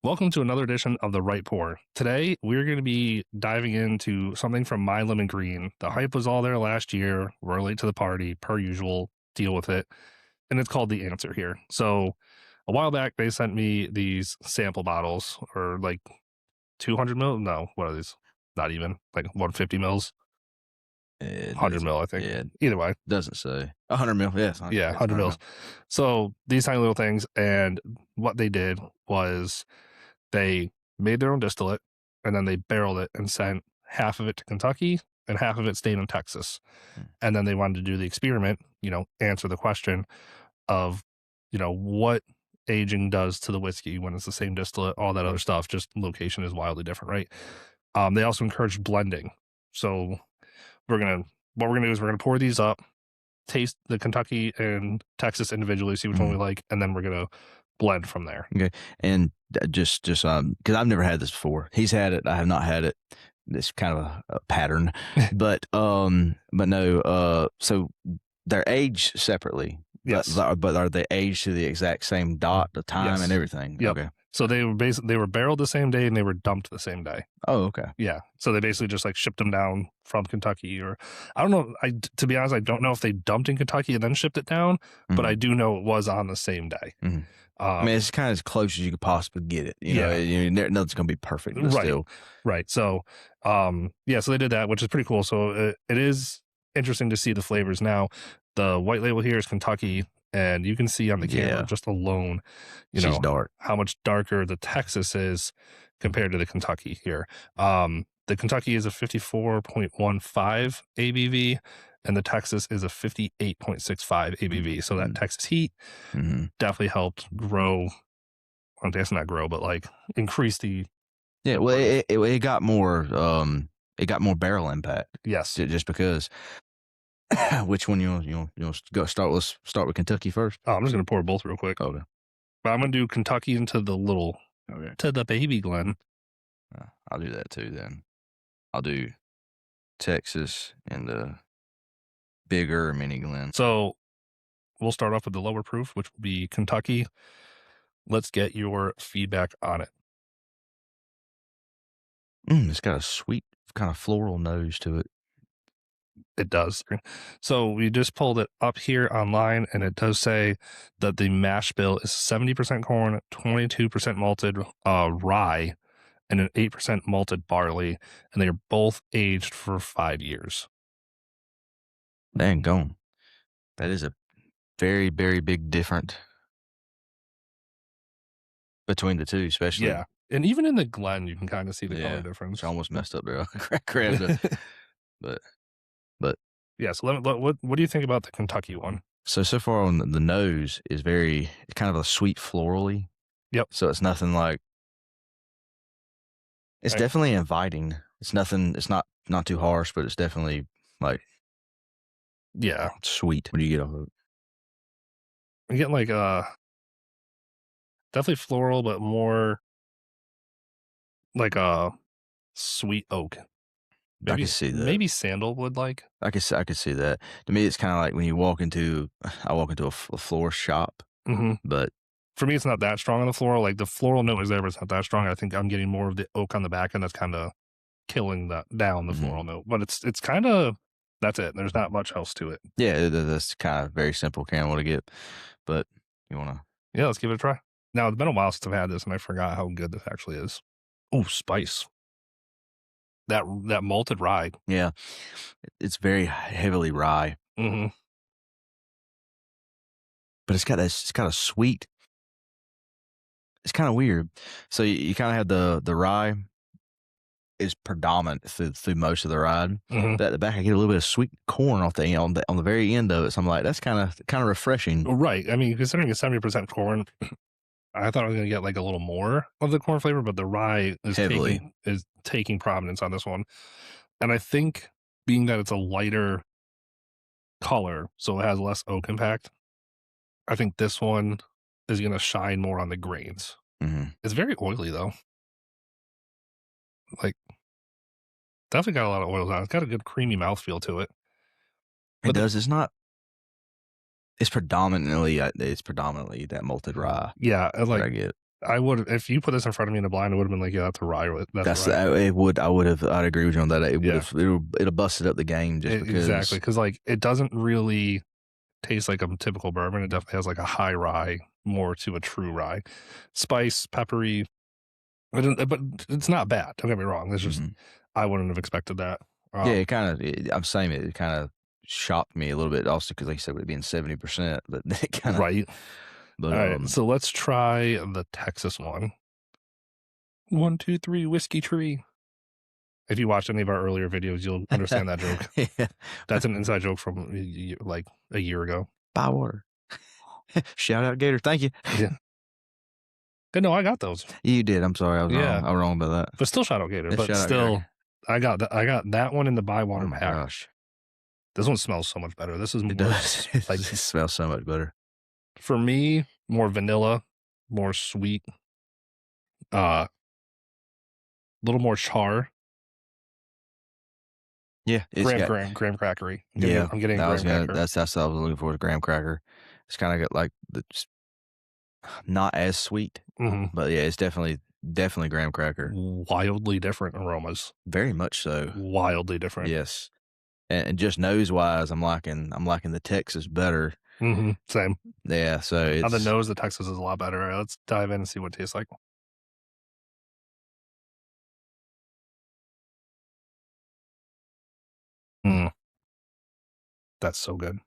Welcome to another edition of The Right Pour. Today, we're going to be diving into something from My Lemon Green. The hype was all there last year. We're late to the party, per usual. Deal with it. And it's called The Answer here. So, a while back, they sent me these sample bottles, or like 200 mil. No, what are these? Not even like 150 mils, It 100 doesn't. mil, I think. Yeah, Either way, doesn't say 100 mil. Yes, yeah, it's 100 100 mils. mil. So, these tiny little things. And what they did was they made their own distillate and then they barreled it and sent half of it to Kentucky and half of it stayed in Texas. Hmm. And then they wanted to do the experiment, answer the question of, what aging does to the whiskey when it's the same distillate, all that other stuff. Just location is wildly different, right? They also encouraged blending. So what we're gonna do is we're gonna pour these up, taste the Kentucky and Texas individually, see which one we like, and then we're gonna blend from there. Okay, and just because I've never had this before. He's had it. I have not had it. It's kind of a pattern, but no. So they're aged separately. Yes. But are they aged to the exact same dot, the time, Yes. and everything? Yep. Okay. So they were barreled the same day and they were dumped the same day. Oh, okay. Yeah. So they basically just like shipped them down from Kentucky, or I don't know. To be honest, I don't know if they dumped in Kentucky and then shipped it down, but I do know it was on the same day. Mhm. I mean, it's kind of as close as you could possibly get it. Nothing's gonna be perfect, but Right. still. Right. So, so they did that, which is pretty cool. So it is interesting to see the flavors now. The white label here is Kentucky, and you can see on the camera Yeah. just alone, She's dark. how much darker the Texas is compared to the Kentucky here. The Kentucky is a 54.15 ABV, and the Texas is a 58.65 ABV. So that Texas heat definitely helped grow. I guess not grow, but like increase the. Yeah, well, it got more barrel impact. Yes. Just because. Which one you go start? Let's start with Kentucky first. Oh, I'm just gonna pour both real quick. Okay. But I'm gonna do Kentucky into the little to the baby Glen. I'll do that too. Then I'll do Texas and the bigger mini Glen. So we'll start off with the lower proof, which will be Kentucky. Let's get your feedback on it. It's got a sweet kind of floral nose to it. It does. So we just pulled it up here online, and it does say that the mash bill is 70% corn, 22% malted rye, and an 8% malted barley, and they are both aged for 5 years. Dang gone. That is a very, very big difference between the two, especially. Yeah. And even in the Glen, you can kind of see the color difference. I almost messed up there. Grabbed it. But yeah. So what do you think about the Kentucky one? So far on the nose is it's kind of a sweet florally. Yep. So it's nothing like. It's definitely inviting. It's nothing. It's not too harsh, but it's definitely like. Yeah. Sweet. What do you get off of it? I'm getting like definitely floral, but more like a sweet oak. Maybe, I can see that. Maybe sandalwood like. I could see that. To me, it's kind of like when you walk into. I walk into a floral shop, but for me, it's not that strong on the floral. Like the floral note is there, but it's not that strong. I think I'm getting more of the oak on the back end. That's kind of killing that down the floral note. But it's kind of that's it. There's not much else to it. Yeah, that's kind of very simple camel to get. But you wanna? Yeah, let's give it a try. Now it's been a while since I've had this, and I forgot how good this actually is. Oh, spice. That malted rye. Yeah, it's very heavily rye. But it's got a sweet. It's kind of weird. So you kind of have the rye is predominant through most of the ride. But at the back, I get a little bit of sweet corn off on the very end of it. So I'm like, that's kind of refreshing. Right. I mean, considering it's 70% corn, I thought I was going to get like a little more of the corn flavor, but the rye is taking prominence on this one. And I think being that it's a lighter color, so it has less oak impact, I think this one is going to shine more on the grains. It's very oily though. Like, definitely got a lot of oils on it. It's got a good creamy mouthfeel to it. It does. It's not. It's predominantly that malted rye. Yeah, I get. I would if you put this in front of me in a blind, I would have been like, yeah, that's a rye. That's a That's rye. it would I would have I'd agree with you on that. It would Yeah, have it'll busted up the game just exactly. because. Because like it doesn't really taste like a typical bourbon. It definitely has like a high rye, more to a true rye. Spice, peppery, but it's not bad. Don't get me wrong. It's just Mhm. I wouldn't have expected that. Yeah, Um, it kind of. I'm saying it kind of shocked me a little bit, also because like you said, with it being 70%, but it kind of. right. But All right. So let's try the Texas one. 1, 2, 3, whiskey tree. If you watch any of our earlier videos, you'll understand that joke. yeah, That's an inside joke from like a year ago. buy water. Shout out Gator, thank you. Yeah. Good. No, I got those. You did. I'm sorry, I was wrong. Yeah. I was wrong about that. But still shout out Gator. Yeah, But shout out Gator. still, I got that one in the Oh Bywater my pack. gosh, This one smells so much better. This is it more does. It like smells so much better. for me, more vanilla, more sweet, a little more char. Yeah, it's got. Graham crackery. Yeah, I'm getting that was graham gonna. cracker. That's what I was looking for. The graham cracker. It's kind of got like the not as sweet, Hmm. but yeah, it's definitely graham cracker. Wildly different aromas. Very much so. Wildly different. Yes. And just nose wise, I'm liking the Texas better. Same. Yeah, so On the it's nose, the Texas is a lot better. All right, let's dive in and see what it tastes like. Mm, that's so good.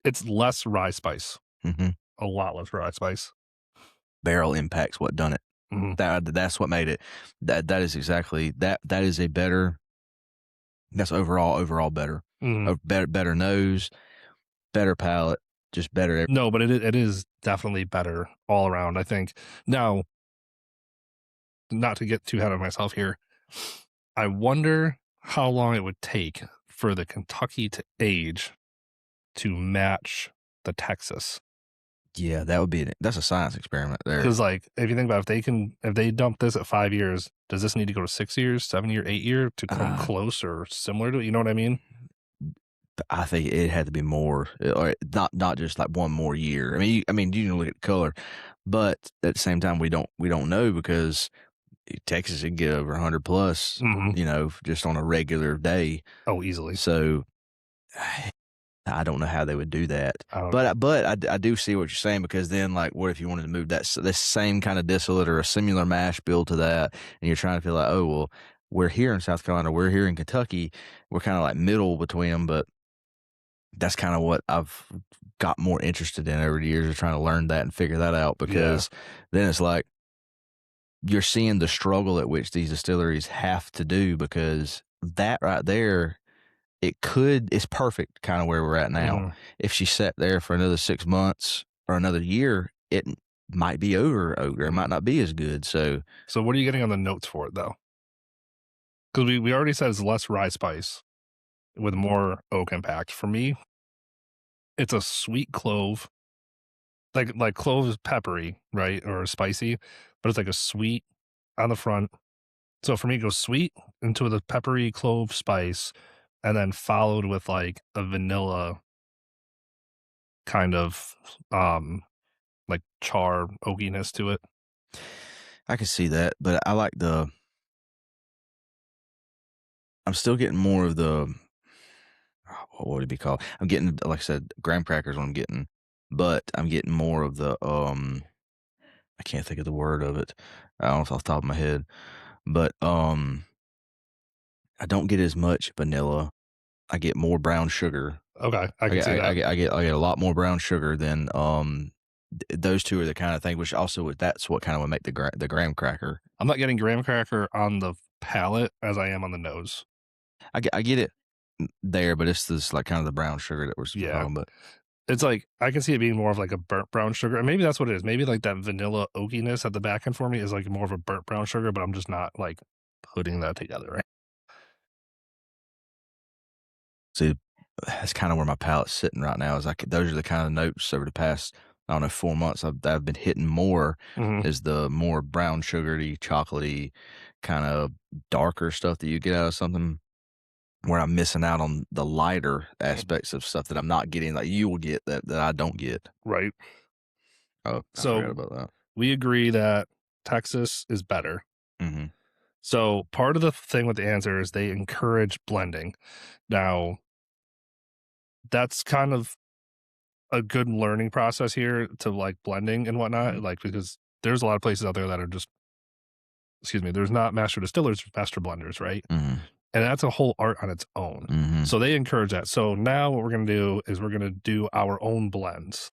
It's less rye spice. mhm. A lot less rye spice. Barrel impact's what done it. Hmm. That's what made it. That is exactly that is a better. That's overall better. Hmm. A better nose, better palate, just better. No, but it is definitely better all around. I think. Now, not to get too ahead of myself here, I wonder how long it would take for the Kentucky to age to match the Texas. Yeah, that would be that's a science experiment there. Because like if you think about it, if they dump this at 5 years, does this need to go to 6 years, 7 year, 8 year to come Uh, close or similar to it? You know what I mean? I think it had to be more, or not just like one more year. I mean, you can look at the color, but at the same time, we don't know because Texas would get over 100 plus, Hmm. just on a regular day. Oh, easily. So I don't know how they would do that. I don't. But I do see what you're saying, because then, like, what if you wanted to move this same kind of distillate or a similar mash bill to that, and you're trying to feel like, oh well, we're here in South Carolina, we're here in Kentucky, we're kind of like middle between them, but that's kind of what I've got more interested in over the years, of trying to learn that and figure that out, Yeah. because then it's like you're seeing the struggle at which these distilleries have to do, because that right there, it's perfect kind of where we're at now. Hmm. If she sat there for another 6 months or another year, it might be over, or it might not be as good. So So what are you getting on the notes for it though? Because we already said it's less rye spice with more oak impact. For me, it's a sweet clove. Like clove is peppery, right? Or spicy, but it's like a sweet on the front. So for me, it goes sweet into the peppery clove spice, and then followed with like a vanilla kind of like char oakiness to it. I can see that, but I like I'm still getting more of the, what would it be called? I'm getting, like I said, graham crackers what I'm getting, but I'm getting more of the, I can't think of the word of it. I don't know, off the top of my head, but, I don't get as much vanilla. I get more brown sugar. Okay, I I can get see that. I get a lot more brown sugar than, those 2 are the kinda thing, which also that's what kinda would make the graham cracker. I'm not getting graham cracker on the palate as I am on the nose. I get it there, but it's this, like, kinda the brown sugar that we're Yeah. talking about. It's like I can see it being more of like a burnt brown sugar, and maybe that's what it is. Maybe like that vanilla oakiness at the back end for me is like more of a burnt brown sugar, but I'm just not like putting that together, right? See, that's kinda where my palate's sitting right now, is like those are the kinda notes over the past, I don't know, 4 months I've been hitting more, Mhm. is the more brown sugary, chocolatey, kinda darker stuff that you get out of something, where I'm missing out on the lighter aspects of stuff that I'm not getting, like you will get, that I don't get. Right. Oh, I forgot So about that. we agree that Texas is better. Mm-hmm. So part of the thing with the answer is they encourage blending. Now, that's kind of a good learning process here to like blending and whatnot, Mm-hmm. like because there's a lot of places out there that are just, excuse me, there's not master distillers, master blenders, right? Mm-hmm. And that's a whole art on its own. Mm-hmm. So they encourage that. So now what we're going to do is we're going to do our own blends.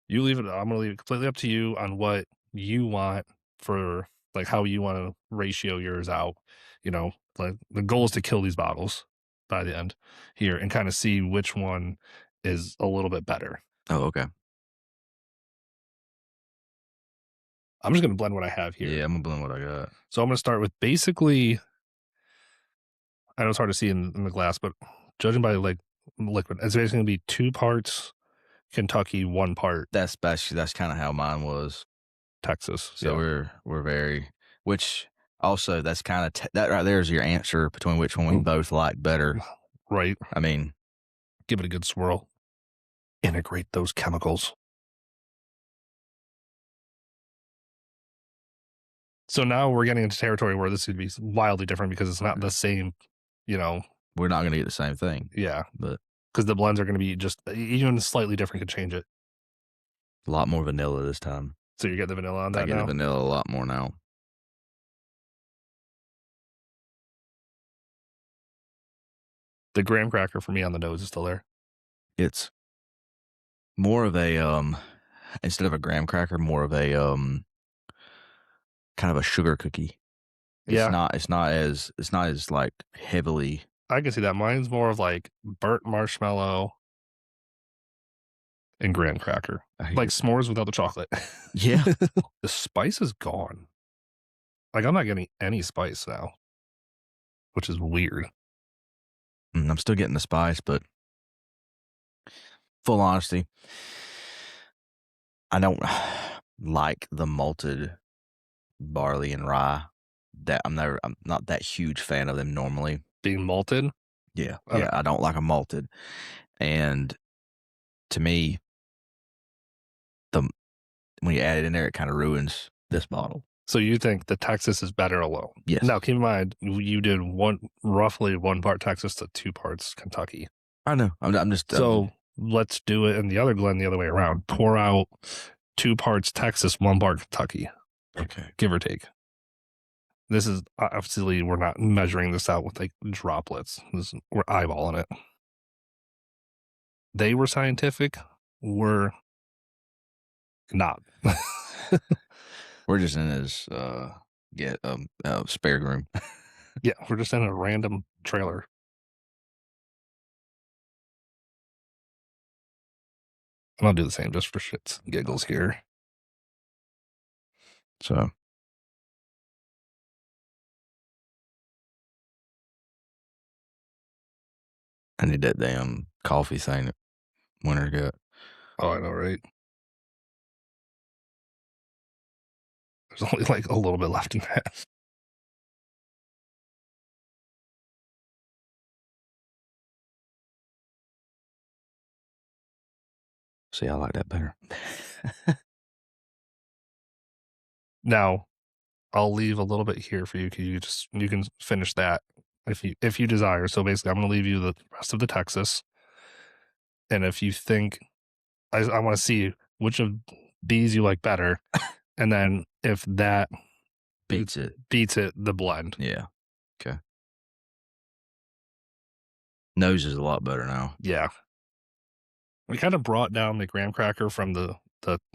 You leave it, I'm going to leave it completely up to you on what you want for like how you want to ratio yours out. You know, like the goal is to kill these bottles by the end here and kind of see which one is a little bit better. Oh, okay. I'm just going to blend what I have here. Yeah, I'm gonna blend what I got. So I'm going to start with basically, I know it's hard to see in the glass, but judging by like liquid, it's basically going to be 2 parts Kentucky, 1 part That's kind of how mine was. Texas. So Yeah. we're very, which also that's kind of that right there is your answer between which one we both like better. Right. I mean, Give it a good swirl. Integrate those chemicals. So now we're getting into territory where this would be wildly different because it's not the same, you know. we're not gonna get the same thing, Yeah. but Because the blends are going to be just even slightly different could change it. a lot more vanilla this time. So you get the vanilla on I that get the now. vanilla a lot more now. The graham cracker for me on the nose is still there. It's more of a instead of a graham cracker, more of a kind of a sugar cookie. Yeah. It's not as like heavily. I can see that. Mine's more of like burnt marshmallow and graham cracker. Like s'mores without the chocolate. Yeah. The spice is gone. Like I'm not getting any spice now, which is weird. I'm still getting the spice, but full honesty, I don't like the malted barley and rye. I'm not that huge fan of them normally. Being malted. Yeah. Okay. Yeah. I don't like them malted. And to me, the when you add it in there, it kind of ruins this bottle. So you think the Texas is better alone? Yes. Now keep in mind you did roughly 1 part Texas to 2 parts Kentucky. I know. I'm just So let's do it in the other blend the other way around. Pour out 2 parts Texas, 1 part Kentucky, okay. give or take. This is obviously we're not measuring this out with like droplets. We're eyeballing it. They were scientific. We're not. We're just in his spare room. Yeah, we're just in a random trailer. And I'll do the same just for shits and giggles here. So I need that damn coffee thing that Winter got. Oh, I know, right? There's only like a little bit left in that. See, I like that better. Now, I'll leave a little bit here for you because you can finish that if you desire. So basically, I'm going to leave you the rest of the Texas, and if you think I want to see which of these you like better, and then if that beats it, the blend. Yeah. Okay. Nose is a lot better now. Yeah, we kind of brought down the graham cracker from the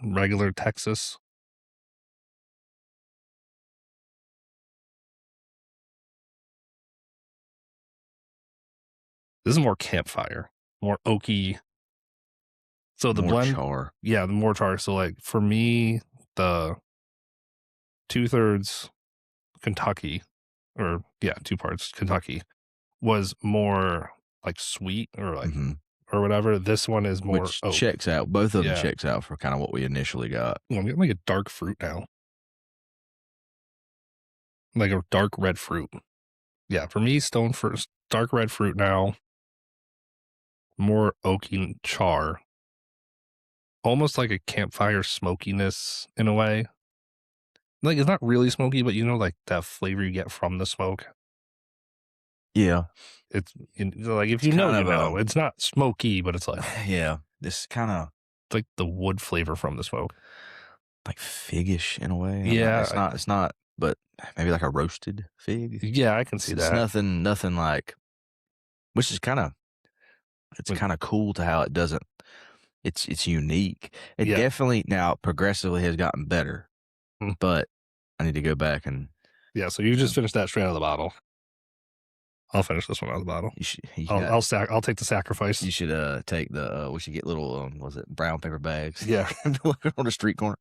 regular Texas. This is more campfire, more oaky. So the more blend, char. yeah, the more char. So like for me, the 2/3 Kentucky, or yeah, 2 parts Kentucky was more like sweet or like or whatever. This one is more which oak. checks out. Both of them checks out for kind of what we initially got. I'm getting like a dark fruit now, like a dark red fruit. Yeah, for me, stone first, dark red fruit now, more oaky char, almost like a campfire smokiness in a way. Like, it's not really smoky, but you know, like that flavor you get from the smoke. Yeah. It's like if It's you know, kind you of know. It's not smoky, but it's yeah, this kind of like the wood flavor from the smoke. like figgish in a way. I'm not. Yeah, It's not. It's not. But maybe like a roasted fig. yeah, I can It's, see it's that. nothing. Nothing like. Which is kind of. It's But kind of cool to how it doesn't. It's unique. It yeah, definitely now progressively has gotten better, mm, but I need to go back and yeah. So you you know just finished that straight out of the bottle. I'll finish this one out of the bottle. you should you got I'll take the sacrifice. you should take the we should get little was it brown paper bags Yeah, on the street corner.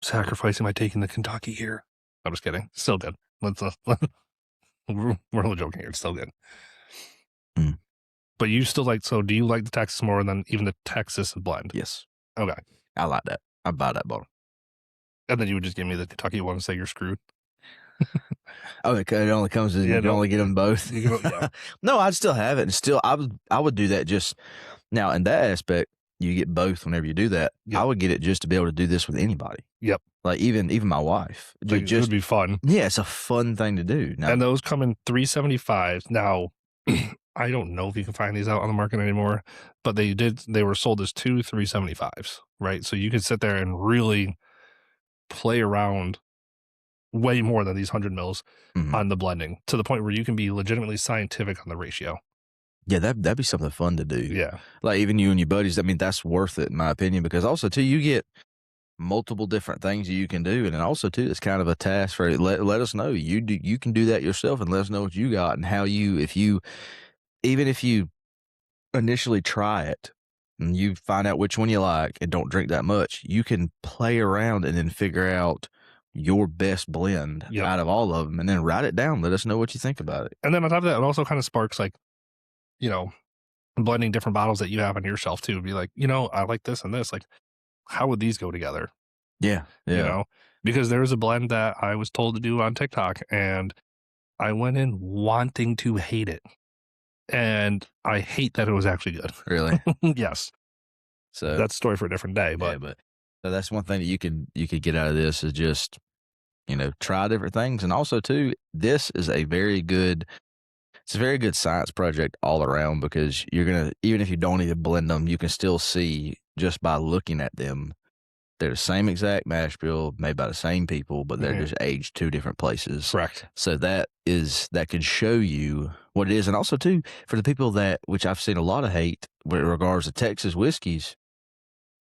sacrificing by taking the Kentucky here. I'm just kidding. Still good. Let's we're only joking here. It's still good. Mm, But you still like, so do you like the Texas more than even the Texas blend? yes, Okay. I like that. I buy that bottle. And then you would just give me the Kentucky one and say you're screwed. Oh, it only comes in. Yeah, You can no, only get them both. you can, yeah, No, I'd still have it, and still I would do that just now in that aspect. You get both whenever you do that. I yep, would get it just to be able to do this with anybody, yep. like even my wife. Like it would Just be fun. yeah, it's a fun thing to do. Now, And those come in 375. Now, I don't know if you can find these out on the market anymore, but they were sold as two 375s, right? So you could sit there and really play around way more than these 100 mils mhm. on the blending to the point where you can be legitimately scientific on the ratio. Yeah, that'd be something fun to do. Yeah. Like even you and your buddies. I mean, that's worth it in my opinion because also too you get multiple different things you can do, and then also too it's kind of a task for let us know you can do that yourself and let us know what you got and how you if you even if you initially try it and you find out which one you like and don't drink that much, you can play around and then figure out your best blend Yep. out of all of them and then write it down. Let us know what you think about it. And then on top of that, it also kind of sparks like, you know, blending different bottles that you have on your shelf too. Be like, I like this and this. Like, how would these go together? Yeah. You Yeah. know, because there was a blend that I was told to do on TikTok and I went in wanting to hate it. And I hate that it was actually good. Really. Yes. So That's a story for a different day. yeah, But but so that's one thing that you could get out of this is just, try different things. And also too, this is it's a very good science project all around because you're gonna even if you don't even blend them, you can still see just by looking at them. They're the same exact mash bill made by the same people, but they're Mhm. just aged two different places. Correct. So that can show you what it is. And also too, for the people that which I've seen a lot of hate with regards to Texas whiskeys,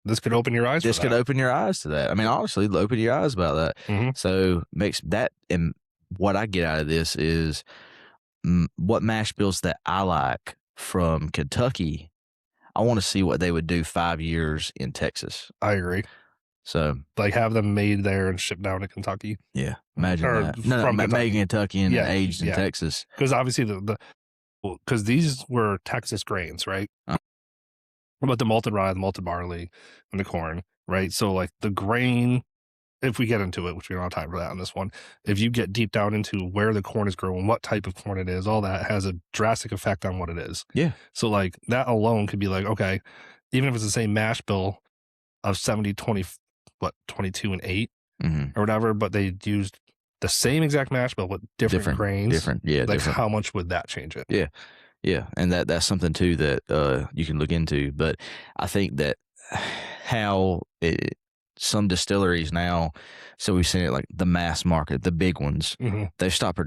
This could open your eyes for this could that. open your eyes to that. I mean, honestly, open your eyes about that. Mhm. So makes that and what I get out of this is what mash bills that I like from Kentucky. I want to see what they would do 5 years in Texas. I agree. So Like have them made there and shipped down to Kentucky yeah, imagine or that. No, from made Kentucky. in Kentucky and Yeah. aged in Yeah. Texas. Because obviously because these were Texas grains, right? Uh, But the malted rye, the malted barley, and the corn, right? So like the grain, if we get into it, which we don't have time for that on this one, if you get deep down into where the corn is grown, what type of corn it is, all that has a drastic effect on what it is. yeah, So like that alone could be like, okay, even if it's the same mash bill of 70, 20, 22 and 8 hmm or whatever, but they used the same exact mash bill with different grains, yeah, like different. how much would that change it? Yeah, yeah, and that's something too that you can look into. But I think that how some distilleries now, so we've seen it like the mass market, the big ones, Hmm. they stopped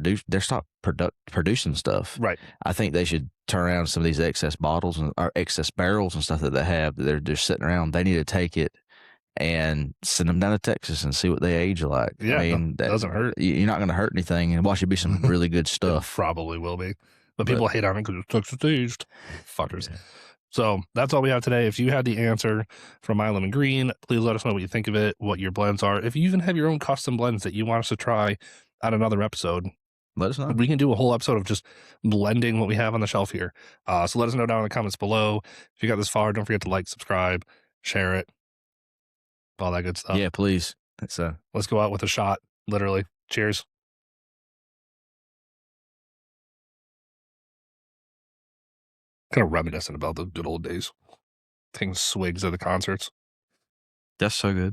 producing stuff. Right. I think they should turn around some of these excess bottles or excess barrels and stuff that they have that they're just sitting around. They need to take it and send them down to Texas and see what they age like. I Yeah, mean, that doesn't hurt. you're not going to hurt anything, and watch it be some really good It stuff. probably will be. But But people hate on it because it's Texas aged. Fuckers. yeah. So that's all we have today. If you had the answer from My Lemon Green, please let us know what you think of it, what your blends are. If you even have your own custom blends that you want us to try on another episode, Let us know. we can do a whole episode of just blending what we have on the shelf here. So let us know down in the comments below. If you got this far, don't forget to like, subscribe, share it, all that good stuff. Yeah, please. Let's go out with a shot, literally. Cheers. Kind of reminiscent about the good old days. taking swigs at the concerts. That's so good.